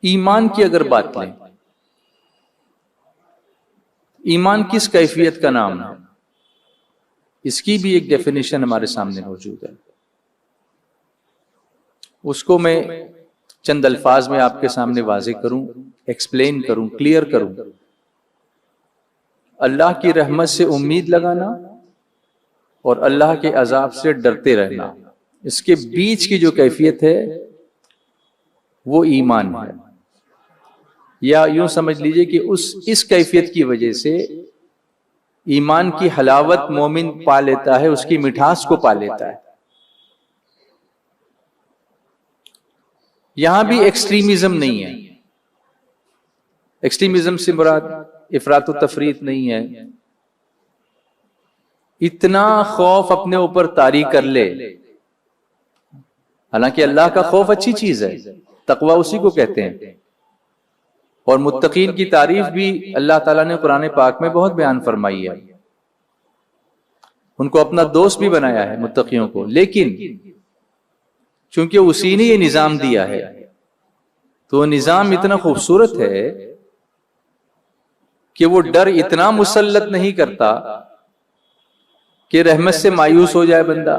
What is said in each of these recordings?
ईमान की अगर बात लें, ईमान किस कैफियत का नाम है, इसकी भी एक डेफिनेशन हमारे सामने मौजूद है। उसको मैं चंद अल्फाज में आपके सामने वाज़े करूं, एक्सप्लेन करूं, क्लियर करूं। अल्लाह की रहमत से उम्मीद लगाना और अल्लाह के अजाब से डरते रहना, इसके बीच की जो कैफियत है वो ईमान है। या यूं समझ लीजिए कि इस कैफियत की वजह से ईमान की हलावत मोमिन पा लेता है, उसकी मिठास को पा लेता है। यहां भी एक्सट्रीमिज्म नहीं है। एक्सट्रीमिज्म से मुराद इफरात तफरीत नहीं है। इतना खौफ अपने ऊपर तारी कर ले, हालांकि अल्लाह का खौफ अच्छी चीज है, तकवा उसी को कहते हैं। और मुत्तकीन की तारीफ भी अल्लाह ताला ने कुरान पाक में बहुत बयान फरमाई है। उनको अपना दोस्त भी बनाया है मुत्तकियों को। लेकिन चूंकि उसी ने ये निजाम दिया है, तो निजाम इतना खूबसूरत है कि वो डर इतना मुसल्लत नहीं करता कि रहमत से मायूस हो जाए बंदा।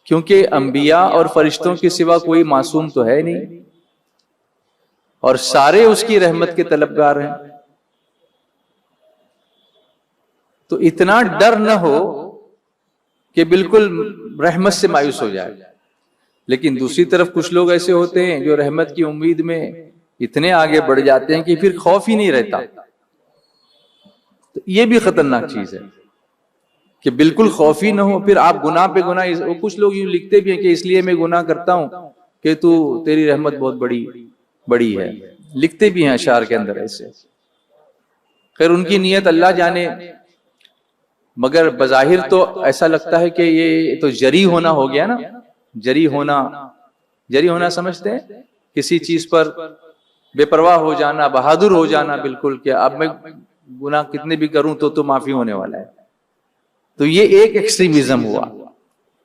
क्योंकि अंबिया और फरिश्तों के सिवा कोई मासूम तो है नहीं, और सारे उसकी रहमत के तलबगार हैं। तो इतना डर न हो कि बिल्कुल रहमत से मायूस हो जाए। लेकिन दूसरी तरफ कुछ लोग ऐसे होते हैं जो रहमत की उम्मीद में इतने आगे बढ़ जाते हैं कि फिर खौफ ही नहीं रहता। तो ये भी खतरनाक चीज है कि बिल्कुल खौफ ही ना हो, फिर आप गुनाह पे गुनाह। कुछ लोग यूं लिखते भी हैं कि इसलिए मैं गुनाह करता हूं कि तू तेरी रहमत बहुत बड़ी है, लिखते भी हैं अशार के अंदर ऐसे। खैर उनकी नीयत अल्लाह जाने, मगर बज़ाहिर तो ऐसा लगता है कि ये तो जरी होना हो गया ना। जरी होना समझते हैं, किसी चीज पर बेपरवाह हो जाना, बहादुर हो जाना बिल्कुल, कि अब मैं गुनाह कितने भी करूं तो माफी होने वाला है। तो ये एक एक्सट्रीमिज्म हुआ।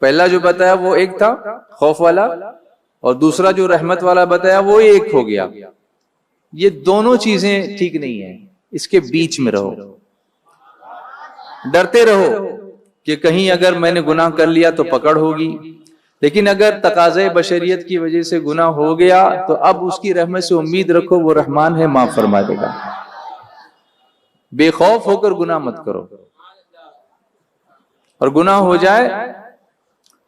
पहला जो बताया वो एक था खौफ वाला, और दूसरा जो रहमत वाला बताया वो एक हो गया। ये दोनों चीजें ठीक नहीं है, इसके बीच में रहो, डरते रहो कि कहीं अगर मैंने गुनाह कर लिया तो पकड़ होगी। लेकिन अगर तकाज़े बशरियत की वजह से गुनाह हो गया तो अब उसकी रहमत से उम्मीद रखो, वो रहमान है, माफ फरमा देगा। बेखौफ होकर गुनाह मत करो, और गुनाह हो जाए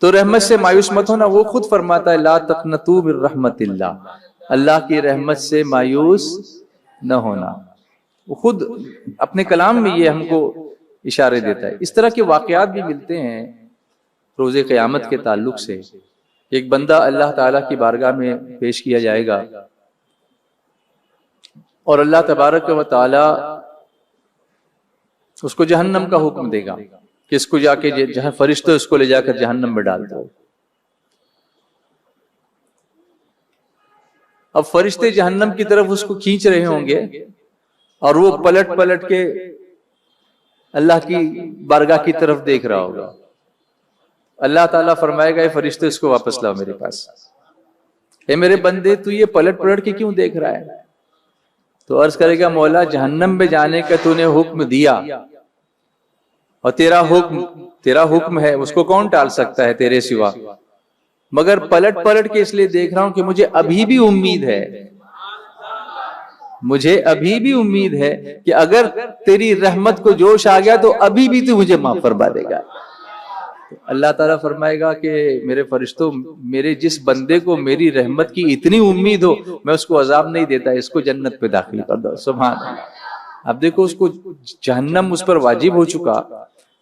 तो रहमत से मायूस मत होना। वो खुद फरमाता है ला तक़नतू मिर रहमतिल्लाह, अल्लाह की रहमत से मायूस न होना। वो खुद अपने कलाम में ये हमको इशारे देता है। इस तरह के वाकयात भी मिलते हैं रोज़े क़यामत के ताल्लुक से। एक बंदा अल्लाह ताला की बारगाह में पेश किया जाएगा और अल्लाह तबारक व तआला उसको जहन्नम का हुक्म देगा कि इसको जाके जहां फरिश्ते उसको ले जाकर जहन्नम में डाल दो। अब फरिश्ते जहन्नम की तरफ उसको खींच रहे होंगे और वो पलट पलट के अल्लाह की बारगाह की तरफ देख रहा होगा। अल्लाह ताला फरमाएगा, फरिश्ते इसको वापस लाओ मेरे पास। ए मेरे बंदे, तू ये पलट पलट के क्यों देख रहा है? तो अर्ज करेगा, मौला जहन्नम में जाने का तूने हुक्म दिया और तेरा हुक्म है, उसको कौन टाल सकता है तेरे सिवा। मगर पलट पलट के इसलिए देख रहा हूं कि मुझे अभी भी उम्मीद है कि अगर तेरी रहमत को जोश आ गया तो अभी भी तू मुझे माफ फरमा देगा। तो अल्लाह ताला फरमाएगा कि मेरे फरिश्तों, मेरे जिस बंदे को मेरी रहमत की इतनी उम्मीद हो, मैं उसको अजाब नहीं देता, इसको जन्नत पे दाखिल कर दो। सुभान अल्लाह। अब देखो, उसको जहन्नम उस पर वाजिब हो चुका,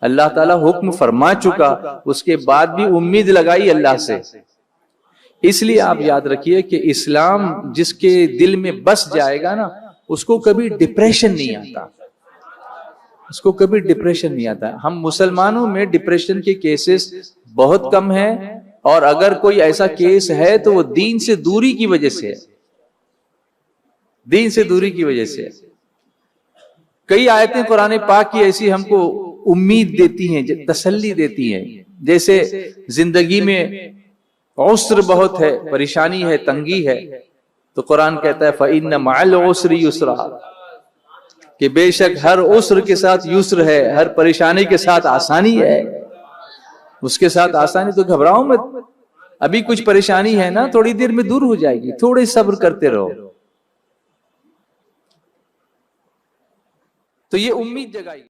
अल्लाह ताला हुक्म फरमा चुका, उसके बाद भी उम्मीद लगाई अल्लाह से। इसलिए आप याद रखिए कि इस्लाम जिसके दिल में बस जाएगा ना, उसको कभी डिप्रेशन नहीं आता, उसको कभी डिप्रेशन नहीं आता। हम मुसलमानों में डिप्रेशन के केसेस बहुत कम हैं, और अगर कोई ऐसा केस है तो वो दीन से दूरी की वजह से है, दीन से दूरी की वजह से। कई आयतें कुरान पाक की ऐसी हमको उम्मीद देती हैं, तसल्ली देती हैं। जैसे जिंदगी में औस्र बहुत है, परेशानी है, तंगी है, तो कुरान कहता है फ़इन्न मअल उसरि युसरा, कि बेशक हर उस्र के साथ युस्र है, हर परेशानी के साथ आसानी है, उसके साथ आसानी। तो घबराओ मत, अभी कुछ परेशानी है ना, थोड़ी देर में दूर हो जाएगी, थोड़े सब्र करते रहो। तो ये उम्मीद जगाई।